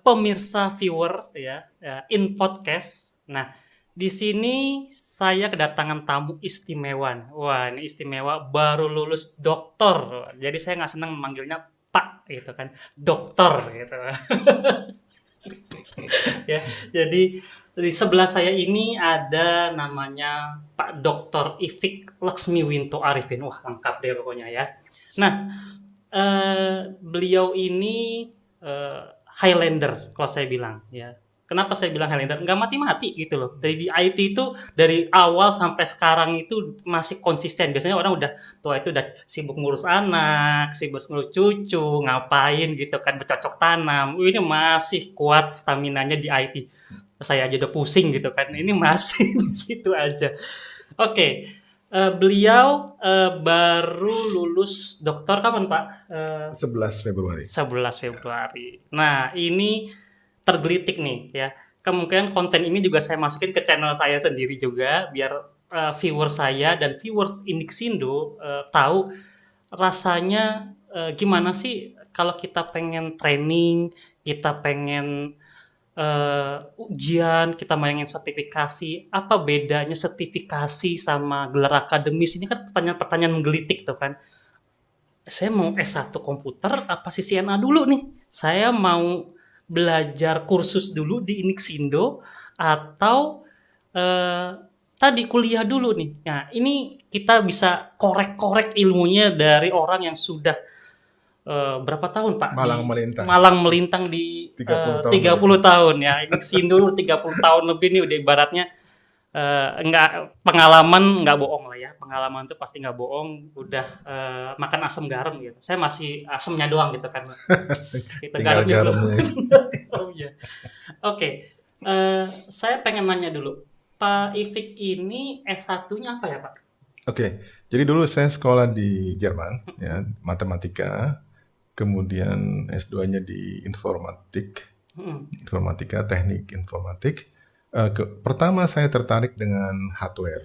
pemirsa viewer ya, in podcast. Nah, di sini saya kedatangan tamu istimewa. Wah, ini istimewa baru lulus doktor. Jadi saya nggak senang memanggilnya Pak gitu kan, dokter gitu. Ya, jadi di sebelah saya ini ada namanya Pak Dokter Ifik Laksmiwinto Arifin. Wah, lengkap deh pokoknya ya. Nah, beliau ini Highlander kalau saya bilang ya. Kenapa saya bilang Highlander? Nggak mati-mati gitu loh. Dari di IT itu dari awal sampai sekarang itu masih konsisten. Biasanya orang udah tua itu udah sibuk ngurus anak, sibuk ngurus cucu, ngapain gitu kan bercocok tanam. Ini masih kuat staminanya di IT. Saya aja udah pusing gitu kan. Ini masih di situ aja. Oke. Beliau baru lulus doktor kapan Pak? 11 Februari. 11 Februari. Nah, ini tergelitik nih ya. Kemungkinan konten ini juga saya masukin ke channel saya sendiri juga biar viewer saya dan viewers Indixindo tahu rasanya gimana sih kalau kita pengen training, kita pengen ujian, kita pengen sertifikasi. Apa bedanya sertifikasi sama gelar akademis? Ini kan pertanyaan-pertanyaan menggelitik tuh kan. Saya mau S1 komputer apa CCNA dulu nih? Saya mau belajar kursus dulu di Indixindo atau tadi kuliah dulu nih. Nah, ini kita bisa korek-korek ilmunya dari orang yang sudah berapa tahun Pak? Malang melintang. Malang melintang di 30 tahun 30 tahun ya. Indixindo 30 tahun lebih nih udah ibaratnya enggak pengalaman nggak bohong lah ya. Pengalaman itu pasti nggak bohong. Udah makan asam garam gitu. Saya masih asamnya doang gitu kan. Kita Tinggal garamnya. Oke. Saya pengen nanya dulu. Pak Ifik ini S1-nya apa ya Pak? Oke. Jadi dulu saya sekolah di Jerman ya, matematika. Kemudian S2-nya di informatika, teknik informatik. Pertama saya tertarik dengan hardware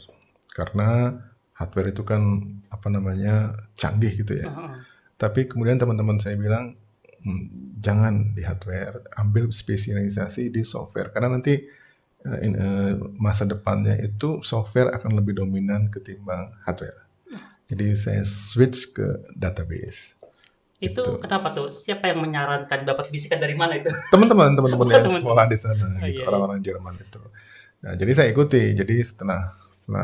karena hardware itu kan canggih gitu ya. Tapi kemudian teman-teman saya bilang jangan di hardware, ambil spesialisasi di software karena nanti masa depannya itu software akan lebih dominan ketimbang hardware. Jadi saya switch ke database. Itu kenapa tuh? Siapa yang menyarankan? Dapat bisikan dari mana itu? Teman-teman yang sekolah di sana, gitu, orang-orang Jerman itu. Nah, jadi saya ikuti. Jadi setelah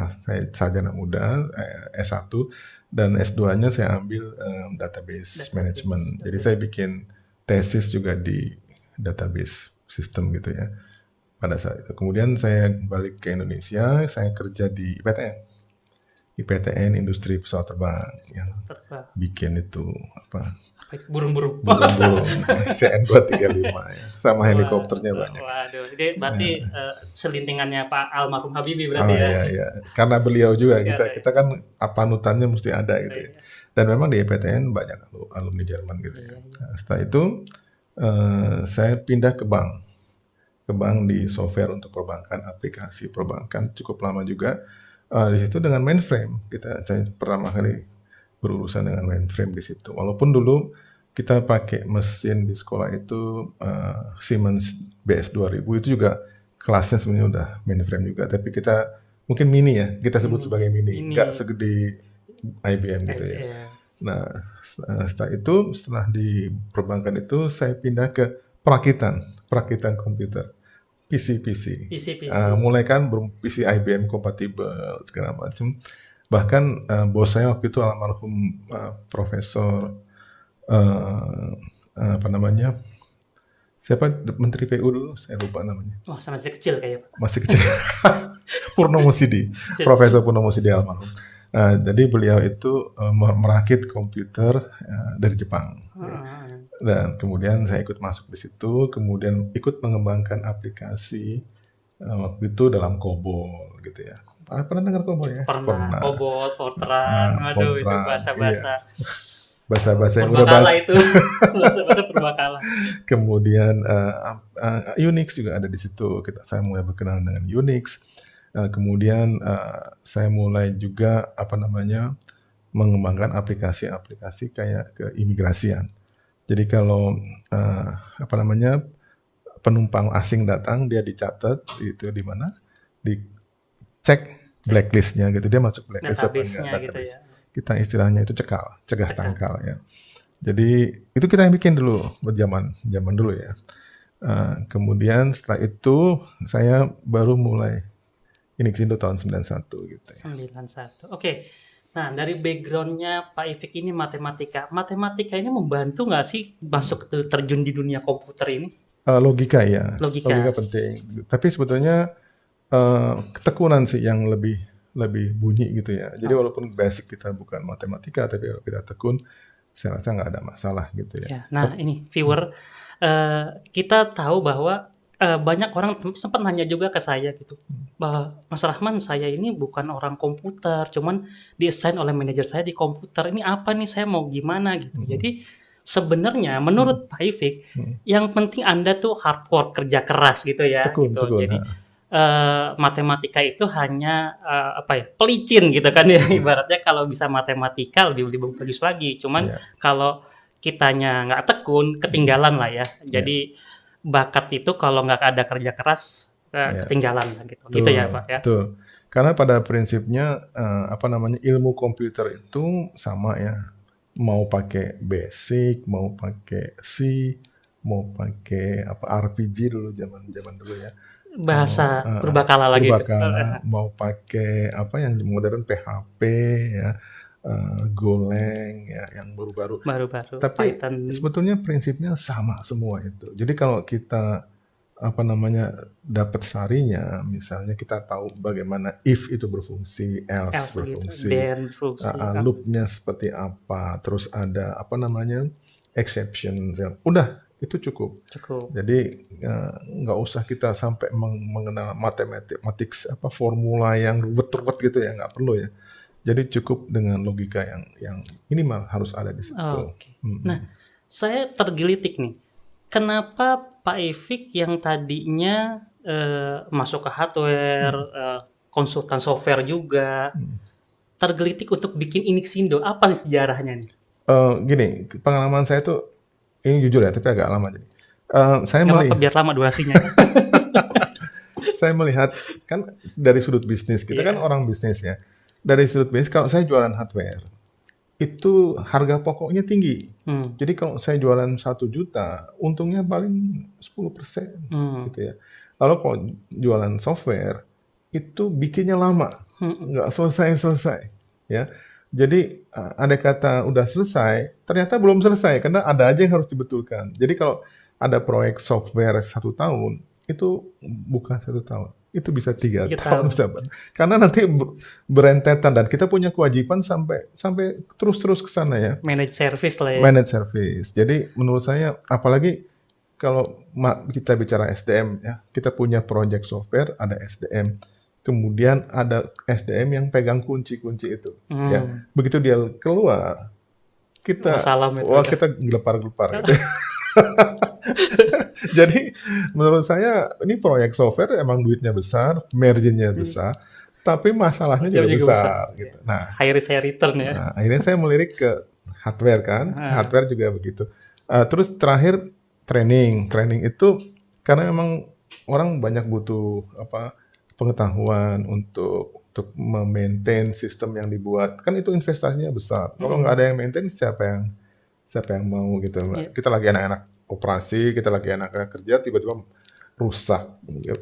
saya sarjana muda S1 dan S2-nya saya ambil database management. Jadi saya bikin tesis juga di database system gitu ya. Pada saat itu. Kemudian saya balik ke Indonesia, saya kerja di IPTN Industri Pesawat Terbang yang bikin itu burung-burung CN235 ya, sama helikopternya banyak. Waduh, jadi berarti selintingannya Pak almarhum Habibie berarti ya. Iya. Karena beliau juga kita kan panutannya mesti ada gitu ya. Dan memang di IPTN banyak alumni Jerman gitu ya. Nah, setelah itu saya pindah ke bank di software untuk perbankan, aplikasi perbankan cukup lama juga. Di situ dengan mainframe saya pertama kali berurusan dengan mainframe di situ. Walaupun dulu kita pakai mesin di sekolah itu Siemens BS2000 itu juga kelasnya sebenarnya udah mainframe juga, tapi kita mungkin mini ya, kita sebut sebagai mini. Nggak segede IBM gitu ya. Nah, setelah di perbankan itu saya pindah ke perakitan komputer. PC. Mulai kan PC IBM kompatibel segala macam. Bahkan bos saya waktu itu almarhum Profesor siapa Menteri PU dulu, saya lupa namanya. Oh, masih kecil kayaknya Pak. Masih kecil. Purnomosidi, Profesor Purnomosidi almarhum. Jadi beliau itu merakit komputer dari Jepang. Dan kemudian saya ikut masuk di situ, kemudian ikut mengembangkan aplikasi waktu itu dalam COBOL gitu ya. Pernah dengar COBOL ya? Pernah. COBOL, Fortran, aduh itu bahasa-bahasa. Iya. Bahasa-bahasa yang berbakala itu, bahasa-bahasa berbakala. Kemudian Unix juga ada di situ. Saya mulai berkenalan dengan Unix. Kemudian saya mulai juga mengembangkan aplikasi-aplikasi kayak keimigrasian. Jadi kalau penumpang asing datang, dia dicatat itu di mana, dicek blacklistnya gitu, dia masuk blacklist apa enggak, Database-nya gitu database. ya. Kita istilahnya itu cegah Cekal. tangkal ya. Jadi itu kita yang bikin dulu zaman dulu ya. Kemudian setelah itu saya baru mulai Inixindo tahun 91 gitu ya. 91. Oke. Nah, dari background-nya Pak Ifik ini matematika. Matematika ini membantu nggak sih masuk terjun di dunia komputer ini? Logika ya, Logika. penting. Tapi sebetulnya ketekunan sih yang lebih bunyi gitu ya. Jadi walaupun basic kita bukan matematika, tapi kalau kita tekun, saya rasa nggak ada masalah gitu ya. Ya, nah ini viewer, kita tahu bahwa banyak orang sempat nanya juga ke saya gitu, bahwa Mas Rahman, saya ini bukan orang komputer, cuman di-assign oleh manajer saya di komputer. Ini apa nih, saya mau gimana gitu. Jadi sebenarnya menurut Pak Ifik, yang penting Anda tuh hard work, kerja keras gitu ya. Tekun. Jadi matematika itu hanya pelicin gitu kan ya, ibaratnya kalau bisa matematika lebih bagus lagi. Cuman kalau kitanya nggak tekun, ketinggalan lah ya. Jadi bakat itu kalau nggak ada kerja keras ketinggalan lah gitu. Gitu ya Pak ya. Betul. Karena pada prinsipnya ilmu komputer itu sama ya. Mau pakai basic, mau pakai C, mau pakai RPG dulu zaman dulu ya. Bahasa purbakala lagi. Mau pakai yang modern, PHP ya, Golang ya, yang baru-baru. Tapi Python. sebetulnya prinsipnya sama semua itu. Jadi kalau kita dapat sarinya, misalnya kita tahu bagaimana if itu berfungsi, else berfungsi, loopnya seperti apa, terus ada exception, udah itu cukup. Jadi nggak usah kita sampai mengenal matematik formula yang ruwet gitu ya, nggak perlu ya. Jadi cukup dengan logika yang minimal harus ada di situ. Nah, saya tergelitik nih. Kenapa Pak Ifik yang tadinya masuk ke hardware, konsultan software juga, tergelitik untuk bikin Inixindo? Apa nih sejarahnya nih? Gini, pengalaman saya tuh, ini jujur ya, tapi agak lama jadi. Saya melihat, biar lama durasinya. Saya melihat kan dari sudut bisnis, kita kan orang bisnis ya. Dari sudut bisnis, kalau saya jualan hardware, itu harga pokoknya tinggi. Jadi kalau saya jualan 1 juta, untungnya paling 10% gitu ya. Lalu kalau jualan software, itu bikinnya lama, nggak selesai ya. Jadi ada kata udah selesai, ternyata belum selesai karena ada aja yang harus dibetulkan. Jadi kalau ada proyek software 1 tahun, itu bukan 1 tahun, itu bisa 3 tahun. Karena nanti berentetan dan kita punya kewajiban sampai terus ke sana ya. Manage service lah ya. Manage service. Jadi menurut saya, apalagi kalau kita bicara SDM ya, kita punya project software, ada SDM. Kemudian ada SDM yang pegang kunci-kunci itu. Ya. Begitu dia keluar, kita gelepar-gelepar gitu. Jadi menurut saya ini proyek software emang duitnya besar, marginnya besar, tapi masalahnya juga besar. Gitu. Nah, high risk high return ya. Nah, akhirnya saya melirik ke hardware kan, hardware juga begitu. Terus terakhir training itu karena memang orang banyak butuh pengetahuan untuk memaintain sistem yang dibuat, kan itu investasinya besar. Kalau nggak ada yang maintain, siapa yang mau gitu. Kita lagi anak-anak operasi, kita lagi anak-anak kerja, tiba-tiba rusak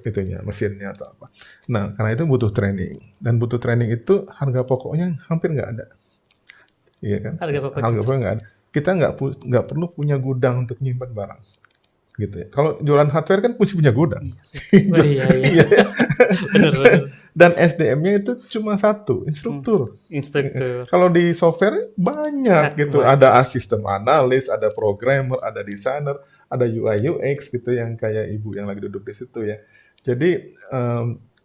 itunya, mesinnya atau apa. Nah, karena itu butuh training, dan butuh training itu harga pokoknya hampir nggak ada, iya kan? Harga pokoknya nggak ada. Kita nggak perlu punya gudang untuk nyimpan barang. Gitu ya. Kalau jualan hardware kan mesti punya gudang. Iya. Benar. Dan SDM-nya itu cuma 1, instruktur. Kalau di software banyak gitu. Ada sistem analis, ada programmer, ada designer, ada UI UX gitu yang kayak ibu yang lagi duduk di situ ya. Jadi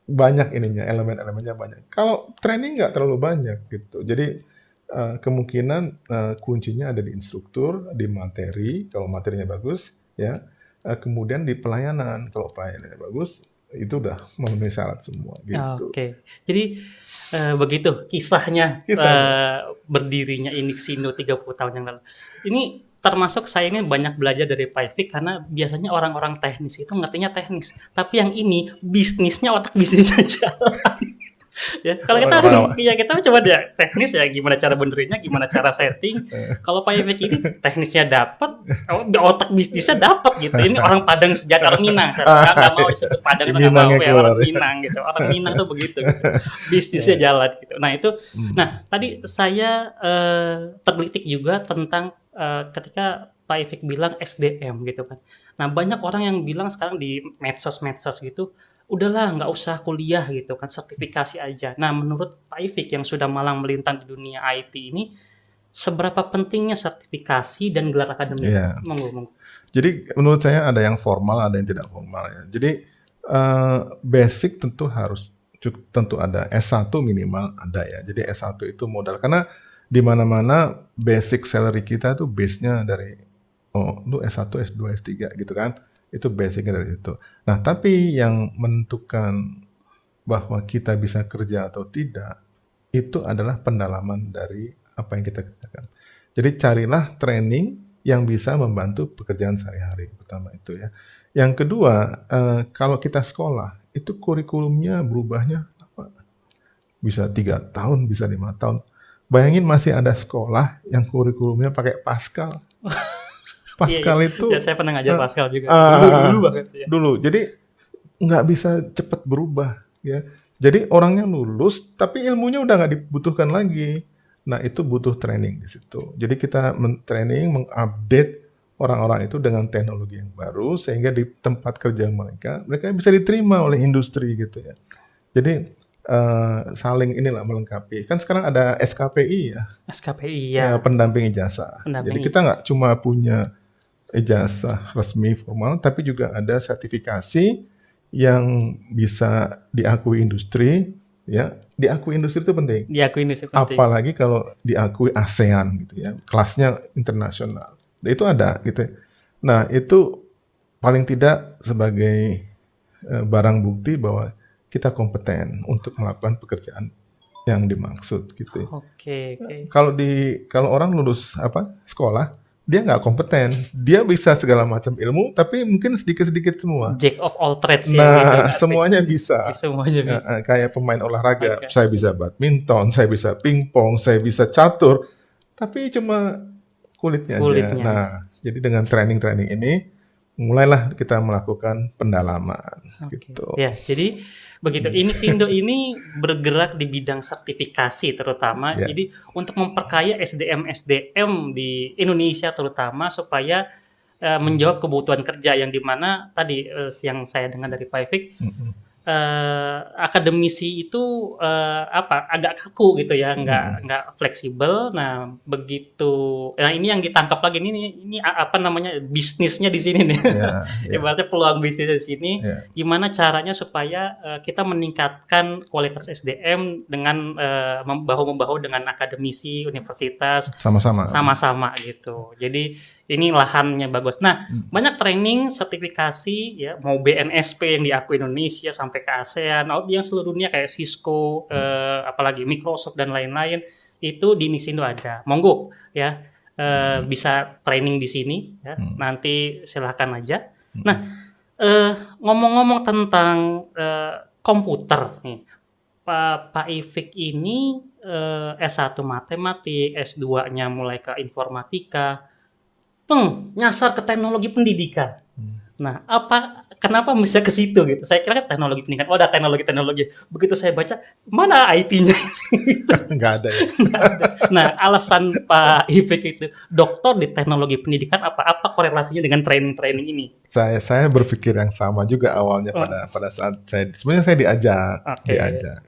banyak ininya, elemen-elemennya banyak. Kalau training nggak terlalu banyak gitu. Jadi kemungkinan kuncinya ada di instruktur, di materi, kalau materinya bagus ya. Kemudian di pelayanan, kalau pelayanannya bagus, itu udah memenuhi syarat semua gitu. Jadi begitu kisahnya berdirinya Inixindo 30 tahun yang lalu. Ini termasuk saya ini banyak belajar dari Pak Ifik karena biasanya orang-orang teknis itu ngertinya teknis, tapi yang ini bisnisnya otak bisnisnya jalan. Ya, kalau kita Orang-orang ya kita coba deh teknis ya gimana cara benerinnya, gimana cara setting. Kalau Pak Ifik ini teknisnya dapat, otak bisnisnya dapat gitu. Ini orang Padang sejati, orang Minang. Saya nggak mau disebut Padang itu nggak mau Minangnya ya, keluar. orang Minang gitu. Orang Minang tuh begitu. Gitu. Bisnisnya jalan gitu. Nah itu, nah tadi saya tergelitik juga tentang ketika Pak Ifik bilang SDM gitu kan. Nah banyak orang yang bilang sekarang di medsos-medsos gitu, udahlah nggak usah kuliah gitu kan, sertifikasi aja. Nah menurut Pak Ifik yang sudah malang melintang di dunia IT ini, seberapa pentingnya sertifikasi dan gelar akademis? Iya. Monggo. Jadi menurut saya ada yang formal, ada yang tidak formal ya. Jadi basic tentu ada, S1 minimal ada ya. Jadi S1 itu modal, karena di mana-mana basic salary kita tuh base-nya dari lu S1, S2, S3 gitu kan. Itu basicnya dari situ. Nah, tapi yang menentukan bahwa kita bisa kerja atau tidak itu adalah pendalaman dari apa yang kita kerjakan. Jadi carilah training yang bisa membantu pekerjaan sehari-hari, pertama itu ya. Yang kedua, kalau kita sekolah itu kurikulumnya berubahnya apa? Bisa 3 tahun, bisa 5 tahun. Bayangin masih ada sekolah yang kurikulumnya pakai Pascal. Pascal Iya. itu Ya saya pernah ngajar Pascal juga. Dulu banget ya. dulu. Jadi nggak bisa cepat berubah ya. Jadi orangnya lulus tapi ilmunya udah nggak dibutuhkan lagi. Nah itu butuh training di situ. Jadi kita training, mengupdate orang-orang itu dengan teknologi yang baru sehingga di tempat kerja mereka bisa diterima oleh industri gitu ya. Jadi saling inilah melengkapi. Kan sekarang ada SKPI ya. SKPI ya. Pendamping ijazah. Jadi kita nggak cuma punya ijazah resmi formal, tapi juga ada sertifikasi yang bisa diakui industri, ya. Diakui industri itu penting. Diakui industri penting. Apalagi kalau diakui ASEAN gitu ya, kelasnya internasional. Itu ada gitu. Nah, itu paling tidak sebagai barang bukti bahwa kita kompeten untuk melakukan pekerjaan yang dimaksud gitu. Oke. Kalau orang lulus sekolah, dia nggak kompeten, dia bisa segala macam ilmu, tapi mungkin sedikit-sedikit semua. Jack of all trades ya. Nah, gitu, semuanya bisa. Semuanya bisa. Kayak pemain olahraga, saya bisa badminton, saya bisa pingpong, saya bisa catur, tapi cuma kulitnya aja. Nah, jadi dengan training ini, mulailah kita melakukan pendalaman. Gitu. Ya, jadi begitu. Inixindo ini bergerak di bidang sertifikasi terutama. Yeah. Jadi untuk memperkaya SDM di Indonesia terutama supaya menjawab kebutuhan kerja yang dimana tadi yang saya dengar dari Pak Ifik, akademisi itu agak kaku gitu ya, nggak fleksibel. Nah begitu, nah ini yang ditangkap lagi ini apa namanya bisnisnya di sini nih, ibaratnya peluang bisnisnya di sini. Gimana caranya supaya kita meningkatkan kualitas SDM dengan bahu-membahu dengan akademisi universitas sama-sama gitu. Jadi ini lahannya bagus. Nah, banyak training, sertifikasi ya, mau BNSP yang diakui Indonesia sampai ke ASEAN, yang seluruh dunia kayak Cisco, apalagi Microsoft dan lain-lain, itu di Inixindo ada. Monggo ya, bisa training di sini ya. Nanti silahkan aja. Nah, ngomong-ngomong tentang komputer nih. Pak Ifik ini S1 matematik, S2-nya mulai ke informatika, nyasar ke teknologi pendidikan. Nah, kenapa bisa ke situ gitu? Saya kira teknologi pendidikan, ada teknologi. Begitu saya baca, mana IT-nya? Nggak ada ya. Nah, alasan Pak Ifik itu doktor di teknologi pendidikan, apa korelasinya dengan training ini? Saya berpikir yang sama juga awalnya pada saat sebenarnya saya diajak.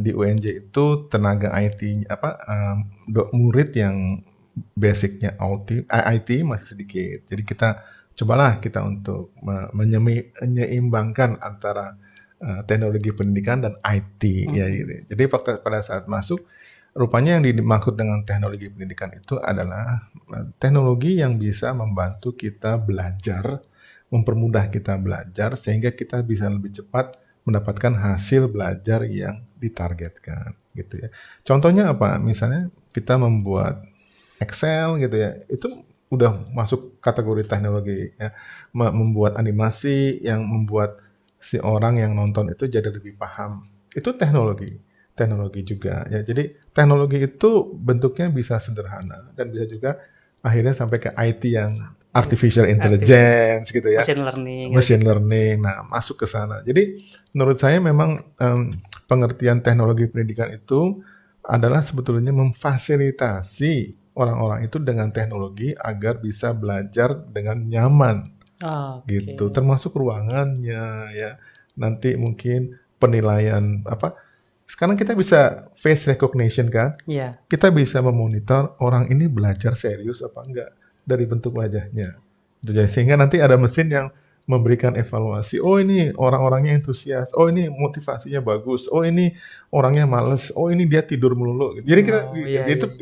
Di UNJ itu tenaga IT murid yang basicnya IT masih sedikit. Jadi cobalah kita untuk menyeimbangkan antara teknologi pendidikan dan IT ya gitu. Jadi pada saat masuk, rupanya yang dimaksud dengan teknologi pendidikan itu adalah teknologi yang bisa membantu kita belajar, mempermudah kita belajar sehingga kita bisa lebih cepat mendapatkan hasil belajar yang ditargetkan gitu ya. Contohnya apa? Misalnya kita membuat Excel gitu ya, itu udah masuk kategori teknologi ya. Membuat animasi yang membuat si orang yang nonton itu jadi lebih paham. Itu teknologi juga ya. Jadi teknologi itu bentuknya bisa sederhana dan bisa juga akhirnya sampai ke IT yang artificial intelligence gitu ya. Machine learning. Nah, masuk ke sana. Jadi menurut saya memang pengertian teknologi pendidikan itu adalah sebetulnya memfasilitasi orang-orang itu dengan teknologi agar bisa belajar dengan nyaman. Gitu. Termasuk ruangannya ya. Nanti mungkin penilaian sekarang kita bisa face recognition kan? Kita bisa memonitor orang ini belajar serius apa enggak dari bentuk wajahnya. Sehingga nanti ada mesin yang memberikan evaluasi. Oh ini orang-orangnya antusias. Oh ini motivasinya bagus. Oh ini orangnya males. Oh ini dia tidur melulu. Jadi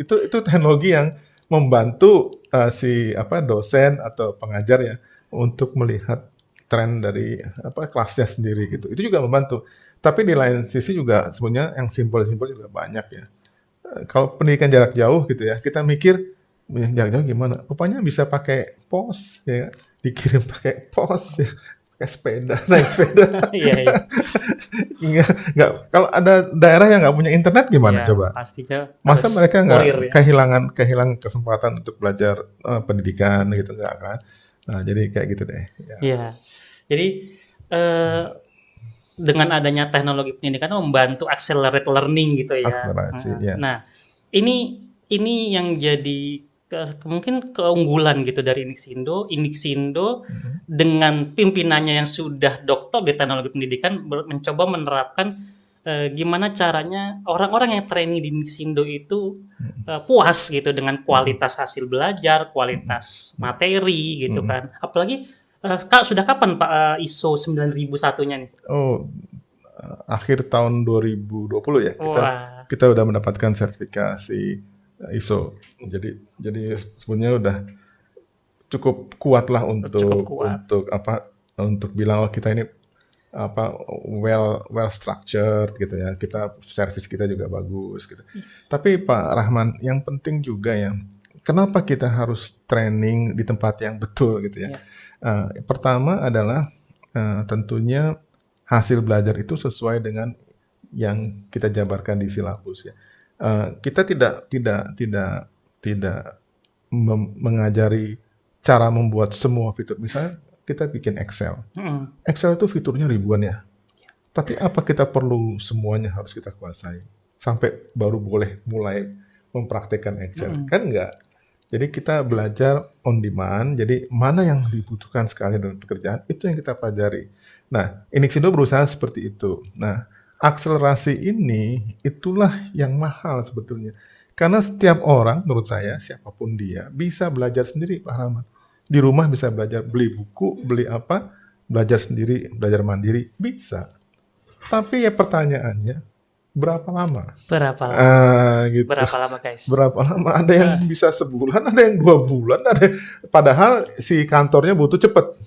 itu teknologi yang membantu si dosen atau pengajar ya untuk melihat tren dari kelasnya sendiri gitu. Itu juga membantu. Tapi di lain sisi juga sebenarnya yang simpel-simpel juga banyak ya. Kalau pendidikan jarak jauh gitu ya, kita mikir jarak jauh gimana? Rupanya bisa pakai pos ya, dikirim pakai pos ya, pakai sepeda, naik sepeda. Nggak, kalau ada daerah yang nggak punya internet gimana coba? Pastinya. Masa mereka nggak kehilangan kesempatan untuk belajar pendidikan gitu nggak kan? Nah jadi kayak gitu deh. Iya. Jadi dengan adanya teknologi pendidikan membantu accelerate learning gitu ya. Nah, ini yang jadi mungkin keunggulan gitu dari Inixindo dengan pimpinannya yang sudah doktor di teknologi pendidikan mencoba menerapkan gimana caranya orang-orang yang training di Inixindo itu puas gitu dengan kualitas hasil belajar, kualitas materi gitu kan. Apalagi Kak, sudah kapan Pak ISO 9001-nya nih? Akhir tahun 2020 ya. Kita udah mendapatkan sertifikasi ISO. Jadi sebenarnya udah cukup kuat lah untuk bilang kita ini well structured gitu ya. Service kita juga bagus gitu. Tapi Pak Rahman, yang penting juga ya, kenapa kita harus training di tempat yang betul gitu ya? Pertama adalah tentunya hasil belajar itu sesuai dengan yang kita jabarkan di silabus ya. Kita tidak mengajari cara membuat semua fitur. Misalnya kita bikin Excel. Excel itu fiturnya ribuan ya. Tapi apa kita perlu semuanya harus kita kuasai sampai baru boleh mulai mempraktekkan Excel? Kan enggak. Jadi kita belajar on demand, jadi mana yang dibutuhkan sekali dalam pekerjaan, itu yang kita pelajari. Nah, Inixindo berusaha seperti itu. Nah, akselerasi ini, itulah yang mahal sebetulnya. Karena setiap orang, menurut saya, siapapun dia, bisa belajar sendiri, Pak Rahmat. Di rumah bisa belajar, beli buku, beli apa, belajar sendiri, belajar mandiri, bisa. Tapi ya pertanyaannya, berapa lama? Gitu. Berapa lama guys? Berapa lama? Ada yang bisa sebulan, ada yang 2 bulan, padahal si kantornya butuh cepet.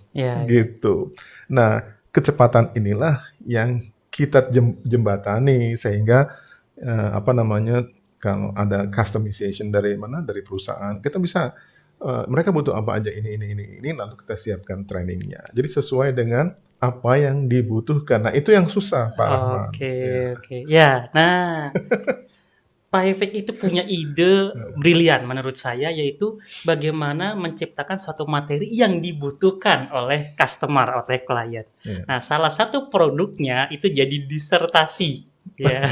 Gitu. Nah, kecepatan inilah yang kita jembatani sehingga kalau ada customization dari perusahaan, kita bisa mereka butuh apa aja ini lalu kita siapkan trainingnya. Jadi sesuai dengan apa yang dibutuhkan. Nah, itu yang susah, Pak Rahman. Oke. Ya, nah Pak Hefik itu punya ide brilian menurut saya, yaitu bagaimana menciptakan suatu materi yang dibutuhkan oleh customer, oleh klien. Nah, salah satu produknya itu jadi disertasi, ya.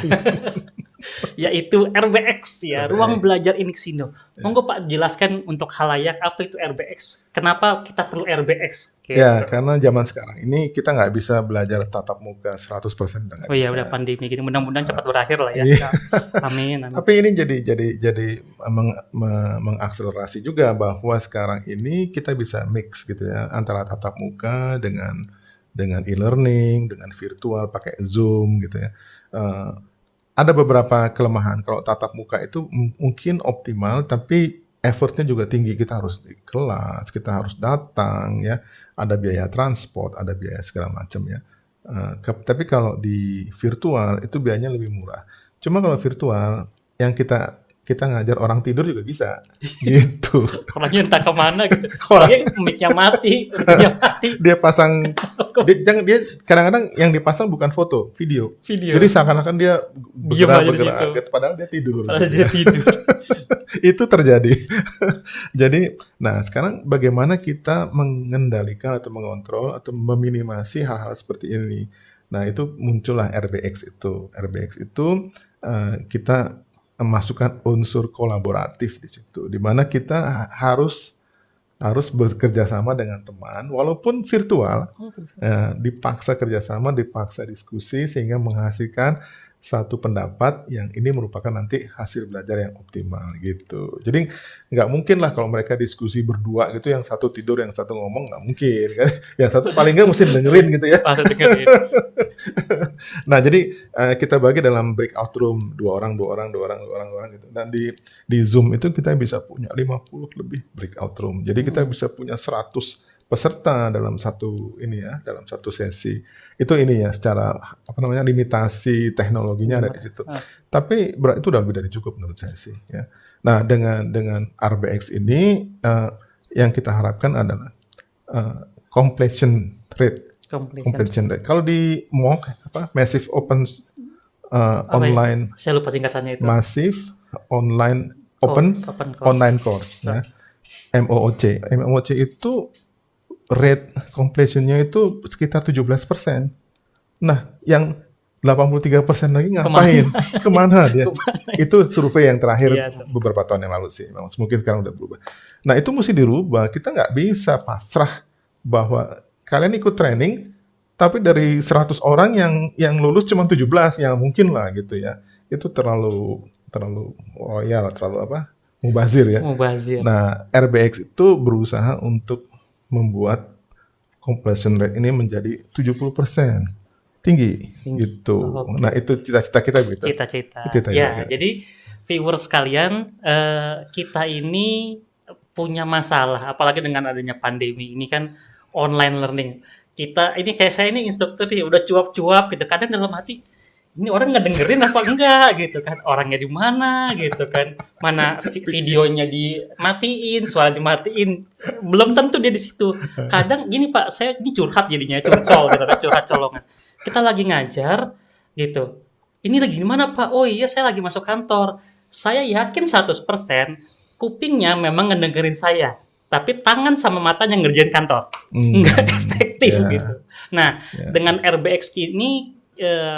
Yaitu RBX ya, Ruang Belajar Inixindo. Monggo Pak jelaskan untuk khalayak apa itu RBX, kenapa kita perlu RBX? Ya, karena zaman sekarang ini kita nggak bisa belajar tatap muka 100% udah nggak bisa. Udah pandemi gini, mudah-mudahan cepat berakhir lah ya. Amin. Tapi ini jadi mengakselerasi juga bahwa sekarang ini kita bisa mix gitu ya antara tatap muka dengan e-learning, dengan virtual pakai Zoom gitu ya. Ada beberapa kelemahan. Kalau tatap muka itu mungkin optimal, tapi effortnya juga tinggi. Kita harus di kelas, kita harus datang ya. Ada biaya transport, ada biaya segala macam ya. Tapi kalau di virtual itu biayanya lebih murah. Cuma kalau virtual yang kita kita ngajar orang tidur juga bisa, gitu. Orangnya entah kemana gitu. Orangnya mic-nya mati, mic-nya mati. Dia pasang, dia kadang-kadang yang dipasang bukan foto, video. Jadi seakan-akan dia bergerak gitu, padahal dia tidur. Itu terjadi. Jadi, nah sekarang bagaimana kita mengendalikan atau mengontrol atau meminimasi hal-hal seperti ini. Nah itu muncullah RBX itu. RBX itu kita masukkan unsur kolaboratif di situ, di mana kita harus bekerja sama dengan teman, walaupun virtual, dipaksa kerjasama, dipaksa diskusi, sehingga menghasilkan satu pendapat yang ini merupakan nanti hasil belajar yang optimal gitu. Jadi nggak mungkin lah kalau mereka diskusi berdua gitu, yang satu tidur, yang satu ngomong, nggak mungkin kan? Yang satu paling nggak mesti dengerin gitu ya. Nah jadi kita bagi dalam breakout room, dua orang gitu. Dan di Zoom itu kita bisa punya 50 lebih breakout room. Jadi kita bisa punya 100 peserta dalam satu sesi. Itu ini ya, secara limitasi teknologinya ada di situ. Tapi itu udah lebih dari cukup menurut saya sih ya. Nah, dengan RBX ini yang kita harapkan adalah completion rate. Kalau di MOOC Massive Open Online, saya lupa singkatannya itu. Massive Online Open Online Course ya. MOOC. MOOC itu rate completion-nya itu sekitar 17%. Nah, yang 83% lagi ngapain? Kemana dia? Itu survei yang terakhir beberapa tahun yang lalu sih. Mungkin sekarang udah berubah. Nah, itu mesti dirubah. Kita nggak bisa pasrah bahwa kalian ikut training, tapi dari 100 orang yang lulus cuma 17, yang mungkin lah gitu ya. Itu terlalu royal, terlalu mubazir ya. Nah, RBX itu berusaha untuk membuat completion rate ini menjadi 70%. Tinggi. Gitu. Nah, itu cita-cita kita gitu. Cita-cita. Ya, jadi viewers sekalian, kita ini punya masalah, apalagi dengan adanya pandemi ini kan online learning. Ini kayak saya ini instruktur nih, udah cuap-cuap gitu. Kadang dalam hati, ini orang nggak dengerin apa enggak gitu kan, orangnya di mana gitu kan, mana videonya dimatiin, suara dimatiin, belum tentu dia di situ. Kadang gini Pak, saya ini curhat jadinya, curcol gitu kan, curhat colongan. Kita lagi ngajar gitu, ini lagi di mana Pak? Oh iya, saya lagi masuk kantor. Saya yakin 100% kupingnya memang ngedengerin saya, tapi tangan sama matanya ngerjain kantor, nggak efektif gitu. Nah, dengan RBX ini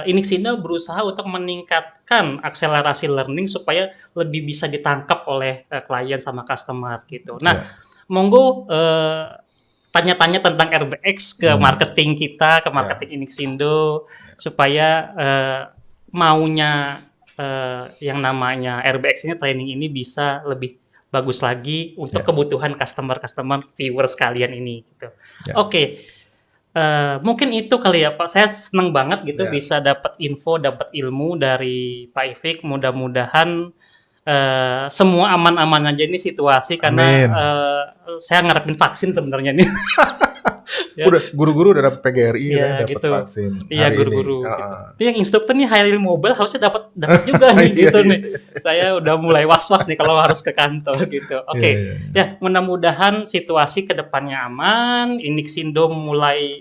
Inixindo berusaha untuk meningkatkan akselerasi learning supaya lebih bisa ditangkap oleh klien sama customer gitu. Nah, monggo tanya-tanya tentang RBX ke marketing kita, ke marketing Inixindo, supaya maunya yang namanya RBX ini, training ini bisa lebih bagus lagi untuk kebutuhan customer viewers kalian ini gitu. Oke. Mungkin itu kali ya Pak, saya seneng banget gitu bisa dapat info, dapat ilmu dari Pak Ifik. Mudah-mudahan semua aman-aman aja ini situasi. Karena saya ngarepin vaksin sebenarnya nih. Udah guru-guru udah dapat PGRI, dapat gitu. vaksin. Iya, guru-guru. Gitu. Yang instruktur nih Hairil Mobile harusnya dapat juga nih gitu nih. Saya udah mulai was-was nih kalau harus ke kantor gitu. Oke. Ya, mudah-mudahan situasi kedepannya aman. Inixindo mulai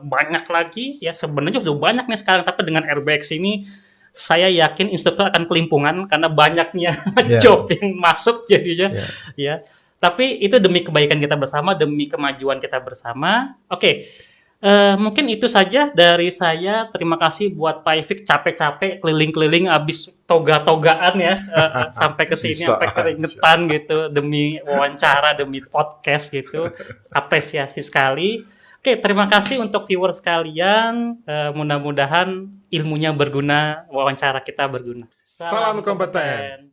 banyak lagi. Ya sebenarnya udah banyak nih sekarang, tapi dengan RBX ini saya yakin instruktur akan kelimpungan karena banyaknya job yang masuk jadinya. Ya. Tapi itu demi kebaikan kita bersama, demi kemajuan kita bersama. Oke, mungkin itu saja dari saya. Terima kasih buat Pak Ifik, capek-capek keliling-keliling abis toga-togaan ya, sampai ke sini, sampai keringetan gitu, demi wawancara, demi podcast gitu. Apresiasi sekali. Oke, terima kasih untuk viewers sekalian. Mudah-mudahan ilmunya berguna, wawancara kita berguna. Salam kompeten.